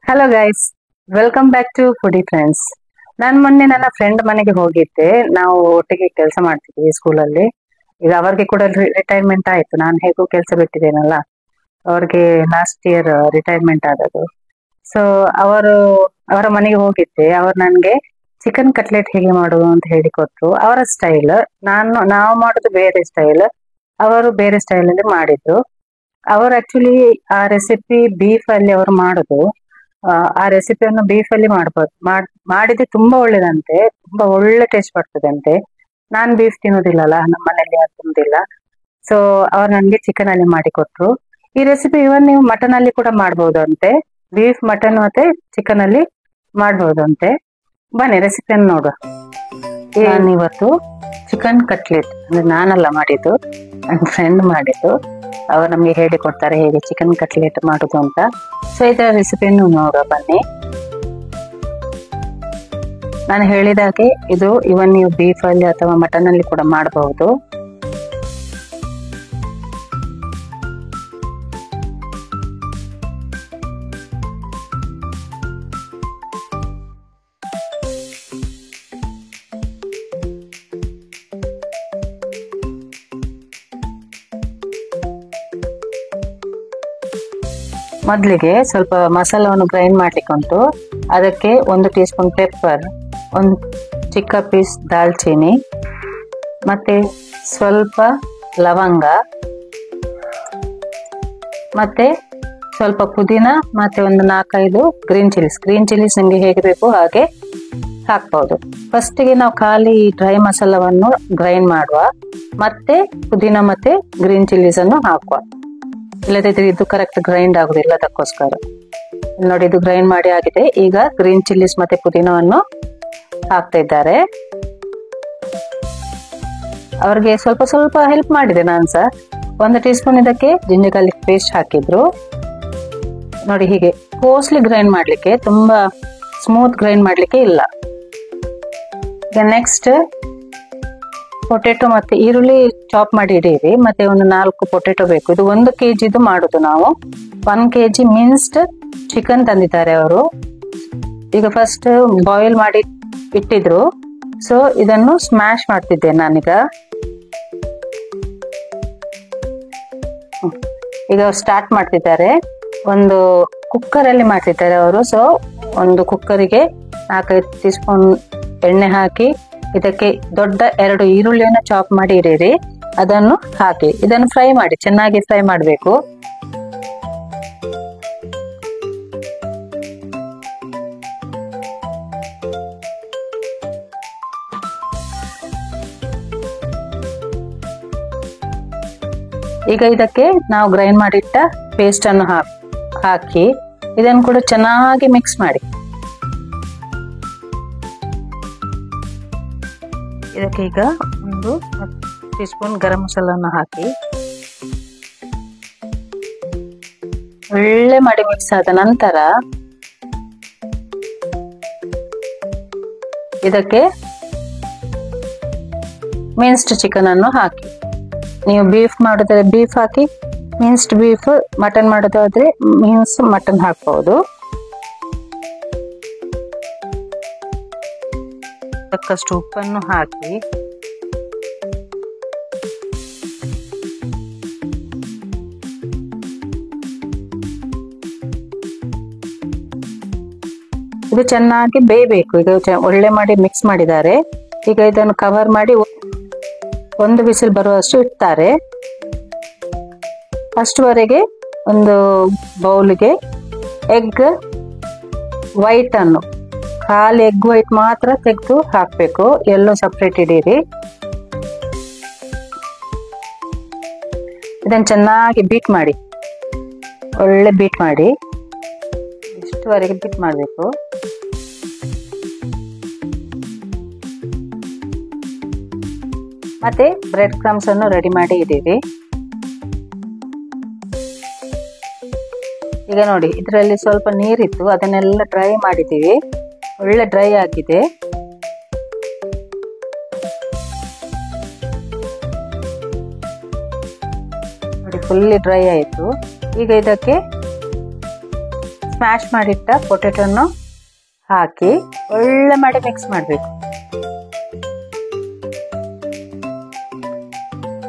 Hello guys, welcome back to foodie friends. ನಾನು ಮೊನ್ನೆ ನನ್ನ ಫ್ರೆಂಡ್ ಮನೆಗೆ ಹೋಗಿದ್ದೆ. ನಾವು ಒಟ್ಟಿಗೆ ಕೆಲಸ ಮಾಡ್ತಿದ್ವಿ ಸ್ಕೂಲಲ್ಲಿ. ಈಗ ಅವ್ರಿಗೆ ಕೂಡ ರಿಟೈರ್ಮೆಂಟ್ ಆಯ್ತು. ನಾನು ಹೇಗೂ ಕೆಲಸ ಬಿಟ್ಟಿದ್ದೇನಲ್ಲ, ಅವ್ರಿಗೆ ಲಾಸ್ಟ್ ಇಯರ್ ರಿಟೈರ್ಮೆಂಟ್ ಆದದ್ದು. ಸೊ ಅವರ ಮನೆಗೆ ಹೋಗಿದ್ದೆ. ಅವ್ರು ನನ್ಗೆ ಚಿಕನ್ ಕಟ್ಲೆಟ್ ಹೇಗೆ ಮಾಡುದು ಅಂತ ಹೇಳಿಕೊಟ್ರು. ಅವರ ಸ್ಟೈಲ್, ನಾವು ಮಾಡುದು ಬೇರೆ ಸ್ಟೈಲ್, ಅವರು ಬೇರೆ ಸ್ಟೈಲ್ ಅಲ್ಲಿ ಮಾಡಿದ್ರು. ಅವರು ಆಕ್ಚುಲಿ ಆ ರೆಸಿಪಿ ಬೀಫ್ ಅಲ್ಲಿ ಅವರು ಮಾಡುದು. ಆ ರೆಸಿಪಿಯನ್ನು ಬೀಫ್ ಅಲ್ಲಿ ಮಾಡ್ಬೋದು. ಮಾಡಿದ್ರೆ ತುಂಬಾ ಒಳ್ಳೇದಂತೆ, ತುಂಬಾ ಒಳ್ಳೆ ಟೇಸ್ಟ್ ಬರ್ತದೆ ಅಂತೆ. ನಾನ್ ಬೀಫ್ ತಿನ್ನೋದಿಲ್ಲಲ್ಲ, ನಮ್ಮ ಮನೇಲಿ ಯಾರು ತಿನ್ನೋದಿಲ್ಲ. ಸೊ ಅವ್ರು ನನ್ಗೆ ಚಿಕನ್ ಅಲ್ಲಿ ಮಾಡಿಕೊಟ್ರು. ಈ ರೆಸಿಪಿ ಇವನ್ ನೀವು ಮಟನ್ ಅಲ್ಲಿ ಕೂಡ ಮಾಡ್ಬೋದು ಅಂತೆ. ಬೀಫ್, ಮಟನ್ ಮತ್ತೆ ಚಿಕನ್ ಅಲ್ಲಿ ಮಾಡ್ಬೋದು ಅಂತೆ. ಬನ್ನಿ ರೆಸಿಪಿಯನ್ನು ನೋಡುವ. ನಾನು ಇವತ್ತು ಚಿಕನ್ ಕಟ್ಲೆಟ್, ಅಂದ್ರೆ ನಾನಲ್ಲ ಮಾಡಿದ್ದು, ನನ್ನ ಫ್ರೆಂಡ್ ಮಾಡಿದ್ದು. ಅವರು ನಮ್ಗೆ ಹೇಳಿಕೊಡ್ತಾರೆ ಹೇಗೆ ಚಿಕನ್ ಕಟ್ಲೆಟ್ ಮಾಡುದು ಅಂತ. ಸೊ ಇದರ ರೆಸಿಪಿಯನ್ನು ನೋಡುವ ಬನ್ನಿ. ನಾನು ಹೇಳಿದಾಗೆ ಇದು ಇವನ್ ನೀವು ಬೀಫ್ ಅಲ್ಲಿ ಅಥವಾ ಮಟನ್ ಅಲ್ಲಿ ಕೂಡ ಮಾಡಬಹುದು. ಮೊದಲಿಗೆ ಸ್ವಲ್ಪ ಮಸಾಲವನ್ನು ಗ್ರೈಂಡ್ ಮಾಡ್ಲಿಕ್ಕೆ ಉಂಟು. ಅದಕ್ಕೆ 1 ಟೀ ಸ್ಪೂನ್ ಪೆಪ್ಪರ್, ಒಂದು ಚಿಕ್ಕ ಪೀಸ್ ದಾಲ್ಚೀನಿ, ಮತ್ತೆ ಸ್ವಲ್ಪ ಲವಂಗ, ಮತ್ತೆ ಸ್ವಲ್ಪ ಪುದೀನ, ಮತ್ತೆ ಒಂದು 4-5 ಗ್ರೀನ್ ಚಿಲ್ಲೀಸ್ ನಿಮ್ಗೆ ಹೇಗೆ ಬೇಕು ಹಾಗೆ ಹಾಕ್ಬಹುದು. ಫಸ್ಟಿಗೆ ನಾವು ಖಾಲಿ ಡ್ರೈ ಮಸಾಲವನ್ನು ಗ್ರೈಂಡ್ ಮಾಡುವ, ಮತ್ತೆ ಪುದೀನ ಮತ್ತೆ ಗ್ರೀನ್ ಚಿಲ್ಲೀಸ್ ಅನ್ನು ಹಾಕುವ. ಇಲ್ಲದಿದ್ರೆ ಇದು ಕರೆಕ್ಟ್ ಗ್ರೈಂಡ್ ಆಗುದಿಲ್ಲ, ಅದಕ್ಕೋಸ್ಕರ. ನೋಡಿ, ಇದು ಗ್ರೈಂಡ್ ಮಾಡಿ ಆಗಿದೆ. ಈಗ ಗ್ರೀನ್ ಚಿಲ್ಲೀಸ್ ಮತ್ತೆ ಪುದೀನವನ್ನು ಹಾಕ್ತಾ ಇದ್ದಾರೆ. ಅವ್ರಿಗೆ ಸ್ವಲ್ಪ ಸ್ವಲ್ಪ ಹೆಲ್ಪ್ ಮಾಡಿದೆ ನಾನು ಸಹ. 1 ಟೀ ಸ್ಪೂನ್ ಇದಕ್ಕೆ ಜಿಂಜರ್ ಗಾರ್ಲಿಕ್ ಪೇಸ್ಟ್ ಹಾಕಿದ್ರು. ನೋಡಿ, ಹೀಗೆ ಕೋಸ್ಲಿ ಗ್ರೈಂಡ್ ಮಾಡ್ಲಿಕ್ಕೆ, ತುಂಬಾ ಸ್ಮೂತ್ ಗ್ರೈಂಡ್ ಮಾಡ್ಲಿಕ್ಕೆ ಇಲ್ಲ. ಈಗ ನೆಕ್ಸ್ಟ್ ಪೊಟೆಟೊ ಮತ್ತೆ ಈರುಳ್ಳಿ ಚಾಪ್ ಮಾಡಿ ಇಡೀರಿ. ಮತ್ತೆ ಒಂದು 4 ಪೊಟೆಟೊ ಬೇಕು. ಇದು 1 kg ಮಾಡುದು ನಾವು. 1 kg ಮಿನ್ಸ್ಡ್ ಚಿಕನ್ ತಂದಿದ್ದಾರೆ ಅವರು. ಈಗ ಫಸ್ಟ್ ಬಾಯ್ಲ್ ಮಾಡಿ ಇಟ್ಟಿದ್ರು. ಸೊ ಇದನ್ನು ಸ್ಮ್ಯಾಶ್ ಮಾಡ್ತಿದ್ದೆ ನಾನೀಗ. ಈಗ ಸ್ಟಾರ್ಟ್ ಮಾಡ್ತಿದ್ದಾರೆ. ಒಂದು ಕುಕ್ಕರ್ ಅಲ್ಲಿ ಮಾಡ್ತಿದ್ದಾರೆ ಅವರು. ಸೊ ಒಂದು ಕುಕ್ಕರಿಗೆ 4-5 ಟೀ ಸ್ಪೂನ್ ಎಣ್ಣೆ ಹಾಕಿ, ಇದಕ್ಕೆ ದೊಡ್ಡ 2 ಈರುಳ್ಳಿಯನ್ನು ಚಾಪ್ ಮಾಡಿ ಇಡೀರಿ. ಅದನ್ನು ಹಾಕಿ ಇದನ್ನು ಫ್ರೈ ಮಾಡಿ, ಚೆನ್ನಾಗಿ ಫ್ರೈ ಮಾಡಬೇಕು. ಈಗ ಇದಕ್ಕೆ ನಾವು ಗ್ರೈಂಡ್ ಮಾಡಿಟ್ಟ ಪೇಸ್ಟ್ ಅನ್ನು ಹಾಕಿ ಇದನ್ನು ಕೂಡ ಚೆನ್ನಾಗಿ ಮಿಕ್ಸ್ ಮಾಡಿ. ಇದಕ್ಕೆ ಈಗ 1 ಟೀ ಸ್ಪೂನ್ ಗರಂ ಮಸಾಲನ್ನು ಹಾಕಿ ಒಳ್ಳೆ ಮಾಡಿ ಮಿಕ್ಸ್ ಆದ ನಂತರ ಇದಕ್ಕೆ ಮಿನ್ಸ್ಡ್ ಚಿಕನ್ ಅನ್ನು ಹಾಕಿ. ನೀವು ಬೀಫ್ ಮಾಡಿದ್ರೆ ಬೀಫ್ ಹಾಕಿ, ಮಿನ್ಸ್ಡ್ ಬೀಫ್, ಮಟನ್ ಮಾಡೋದಾದ್ರೆ ಮೀನ್ಸ್ ಮಟನ್ ಹಾಕಬಹುದು. ತಕ್ಕಷ್ಟು ಉಪ್ಪನ್ನು ಹಾಕಿ ಇದು ಚೆನ್ನಾಗಿ ಬೇಯಬೇಕು. ಈಗ ಒಳ್ಳೆ ಮಾಡಿ ಮಿಕ್ಸ್ ಮಾಡಿದ್ದಾರೆ. ಈಗ ಇದನ್ನು ಕವರ್ ಮಾಡಿ 1 ವಿಸಿಲ್ ಬರುವಷ್ಟು ಇಡ್ತಾರೆ. ಅಷ್ಟುವರೆಗೆ ಒಂದು ಬೌಲ್ಗೆ ಎಗ್ ವೈಟ್ ಅನ್ನು, ಖಾಲಿ ಎಗ್ ವೈಟ್ ಮಾತ್ರ ತೆಗೆದು ಹಾಕ್ಬೇಕು, ಎಲ್ಲೋ ಸಪ್ರೇಟ್ ಇಡೀರಿ. ಇದನ್ನು ಚೆನ್ನಾಗಿ ಬೀಟ್ ಮಾಡಿ, ಒಳ್ಳೆ ಬೀಟ್ ಮಾಡಿ, ಇಷ್ಟುವರೆಗೆ ಬೀಟ್ ಮಾಡಬೇಕು. ಮತ್ತೆ ಬ್ರೆಡ್ ಕ್ರಮ್ಸ್ ಅನ್ನು ರೆಡಿ ಮಾಡಿ ಇಡೀರಿ. ಈಗ ನೋಡಿ, ಇದರಲ್ಲಿ ಸ್ವಲ್ಪ ನೀರಿತ್ತು, ಅದನ್ನೆಲ್ಲ ಡ್ರೈ ಮಾಡಿದ್ದೀವಿ. ಒಳ್ಳೆ ಡ್ರೈ ಆಗಿದೆ. ನೋಡಿ, ಫುಲ್ಲಿ ಡ್ರೈ ಆಯಿತು. ಈಗ ಇದಕ್ಕೆ ಸ್ಮ್ಯಾಶ್ ಮಾಡಿಟ್ಟ ಪೊಟೆಟೊನ್ನು ಹಾಕಿ ಒಳ್ಳೆ ಮಾಡಿ ಮಿಕ್ಸ್ ಮಾಡಬೇಕು.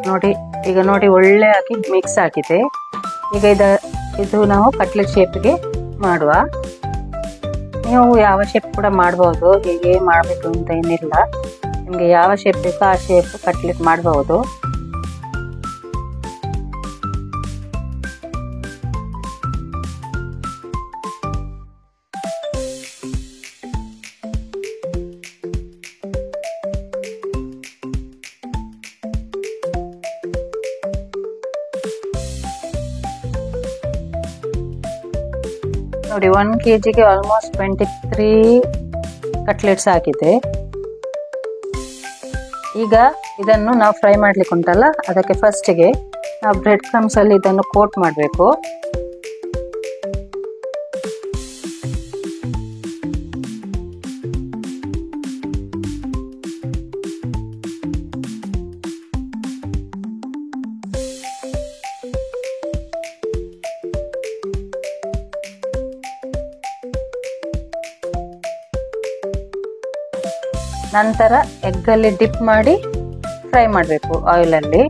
ನೋಡಿ, ಈಗ ನೋಡಿ ಒಳ್ಳೆ ಹಾಕಿ ಮಿಕ್ಸ್ ಆಗಿದೆ. ಈಗ ಇದು ನಾವು ಕಟ್ಲೆಟ್ ಶೇಪ್ಗೆ ಮಾಡುವ. ನೀವು ಯಾವ ಶೇಪ್ ಕೂಡ ಮಾಡಬಹುದು, ಹೀಗೆ ಮಾಡಬೇಕು ಅಂತ ಏನಿಲ್ಲ. ನಿಮಗೆ ಯಾವ ಶೇಪ್ ಬೇಕೋ ಆ ಶೇಪ್ ಕಟ್ಲೆಟ್ ಮಾಡಬಹುದು. ನೋಡಿ 1 kgಗೆ ಆಲ್ಮೋಸ್ಟ್ 23 ಕಟ್ಲೆಟ್ಸ್ ಆಗಿದೆ. ಈಗ ಇದನ್ನು ನಾವು ಫ್ರೈ ಮಾಡ್ಲಿಕ್ಕೆ ಉಂಟಲ್ಲ, ಅದಕ್ಕೆ ಫಸ್ಟಿಗೆ ನಾವು ಬ್ರೆಡ್ ಕ್ರಮ್ಸ್ ಅಲ್ಲಿ ಇದನ್ನು ಕೋಟ್ ಮಾಡಬೇಕು. ನಂತರ ಎಗ್ಗಲ್ಲಿ ಡಿಪ್ ಮಾಡಿ ಫ್ರೈ ಮಾಡಬೇಕು ಆಯಿಲಲ್ಲಿ.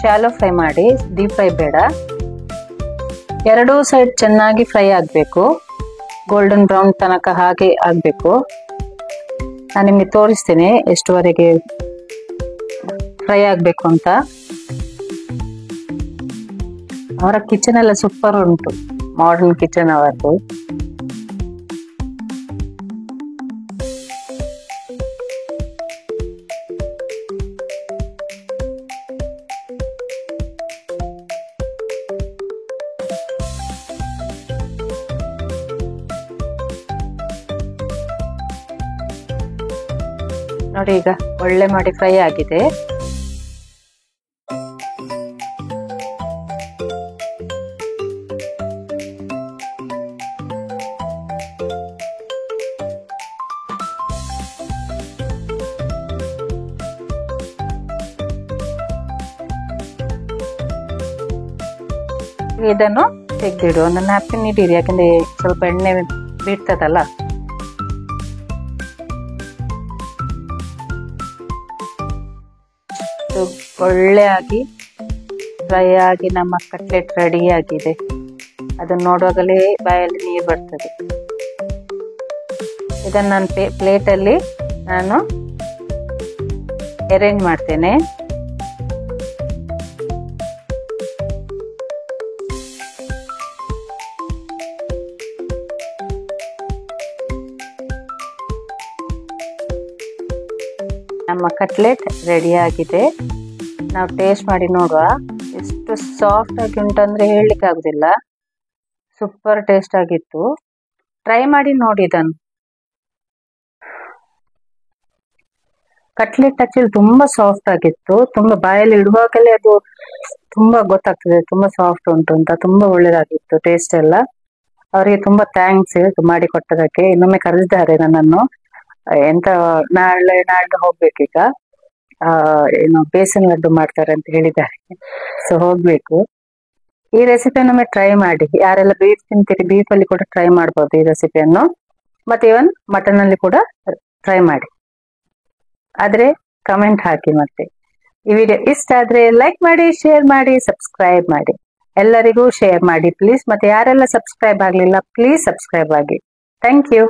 ಶಾಲೋ ಫ್ರೈ ಮಾಡಿ, ಡೀಪ್ ಫ್ರೈ ಬೇಡ. ಎರಡೂ ಸೈಡ್ ಚೆನ್ನಾಗಿ ಫ್ರೈ ಆಗಬೇಕು, ಗೋಲ್ಡನ್ ಬ್ರೌನ್ ತನಕ ಹಾಗೆ ಆಗಬೇಕು. ನಾನು ನಿಮಗೆ ತೋರಿಸ್ತೇನೆ ಎಷ್ಟುವರೆಗೆ ಫ್ರೈ ಆಗಬೇಕು ಅಂತ. ಅವರ ಕಿಚನ್ ಎಲ್ಲ ಸೂಪರ್ ಉಂಟು, ಮಾಡರ್ನ್ ಕಿಚನ್ ಅವರದ್ದು. ನೋಡಿ, ಈಗ ಒಳ್ಳೆ ಮಾಡಿ ಫ್ರೈ ಆಗಿದೆ. ಇದನ್ನು ತೆಗೆದಿಡು, ಒಂದು ನ್ಯಾಪ್ಕಿನ್ ಇಡೀರಿ, ಯಾಕಂದ್ರೆ ಸ್ವಲ್ಪ ಎಣ್ಣೆ ಬಿಡ್ತದಲ್ಲ. ಒಳ್ಳೆಯಾಗಿ ಫ್ರೈ ಆಗಿ ನಮ್ಮ ಕಟ್ಲೆಟ್ ರೆಡಿ ಆಗಿದೆ. ಅದನ್ನು ನೋಡುವಾಗಲೇ ಬಾಯಲ್ಲಿ ನೀರು ಬರ್ತದೆ. ಇದನ್ನು ನಾನು ಪ್ಲೇಟಲ್ಲಿ ನಾನು ಅರೇಂಜ್ ಮಾಡ್ತೇನೆ. ನಮ್ಮ ಕಟ್ಲೆಟ್ ರೆಡಿ ಆಗಿದೆ. ನಾವು ಟೇಸ್ಟ್ ಮಾಡಿ ನೋಡುವ. ಎಷ್ಟು ಸಾಫ್ಟ್ ಆಗಿ ಉಂಟಂದ್ರೆ ಹೇಳಲಿಕ್ಕೆ ಆಗುದಿಲ್ಲ. ಸೂಪರ್ ಟೇಸ್ಟ್ ಆಗಿತ್ತು. ಟ್ರೈ ಮಾಡಿ ನೋಡಿ ಇದನ್ನು. ಕಟ್ಲೆಟ್ ಆಕ್ಚುಲಿ ತುಂಬಾ ಸಾಫ್ಟ್ ಆಗಿತ್ತು. ತುಂಬಾ ಬಾಯಲ್ಲಿ ಇಡುವಾಗಲೇ ಅದು ತುಂಬಾ ಗೊತ್ತಾಗ್ತದೆ ತುಂಬಾ ಸಾಫ್ಟ್ ಉಂಟು ಅಂತ. ತುಂಬಾ ಒಳ್ಳೇದಾಗಿತ್ತು ಟೇಸ್ಟ್ ಎಲ್ಲ. ಅವರಿಗೆ ತುಂಬಾ ಥ್ಯಾಂಕ್ಸ್ ಮಾಡಿ ಕೊಟ್ಟದಕ್ಕೆ. ಇನ್ನೊಮ್ಮೆ ಕರೆದಿದ್ದಾರೆ ನನ್ನನ್ನು. ಎಂತ ನಾಳೆ ಹೋಗ್ಬೇಕೀಗ. ಏನು ಬೇಸನ್ ಲಡ್ಡು ಮಾಡ್ತಾರೆ ಅಂತ ಹೇಳಿದ್ದಾರೆ. ಸೊ ಹೋಗ್ಬೇಕು. ಈ ರೆಸಿಪಿಯನ್ನು ಟ್ರೈ ಮಾಡಿ. ಯಾರೆಲ್ಲ ಬೀಫ್ ತಿಂತೀರಿ, ಬೀಫ್ ಅಲ್ಲಿ ಕೂಡ ಟ್ರೈ ಮಾಡ್ಬೋದು ಈ ರೆಸಿಪಿಯನ್ನು. ಮತ್ತೆ ಇವನ್ ಮಟನ್ ಅಲ್ಲಿ ಕೂಡ ಟ್ರೈ ಮಾಡಿ. ಆದ್ರೆ ಕಮೆಂಟ್ ಹಾಕಿ. ಮತ್ತೆ ಈ ವಿಡಿಯೋ ಇಷ್ಟ ಆದ್ರೆ ಲೈಕ್ ಮಾಡಿ, ಶೇರ್ ಮಾಡಿ, ಸಬ್ಸ್ಕ್ರೈಬ್ ಮಾಡಿ. ಎಲ್ಲರಿಗೂ ಶೇರ್ ಮಾಡಿ ಪ್ಲೀಸ್. ಮತ್ತೆ ಯಾರೆಲ್ಲ ಸಬ್ಸ್ಕ್ರೈಬ್ ಆಗ್ಲಿಲ್ಲ ಪ್ಲೀಸ್ ಸಬ್ಸ್ಕ್ರೈಬ್ ಆಗಿ. Thank you.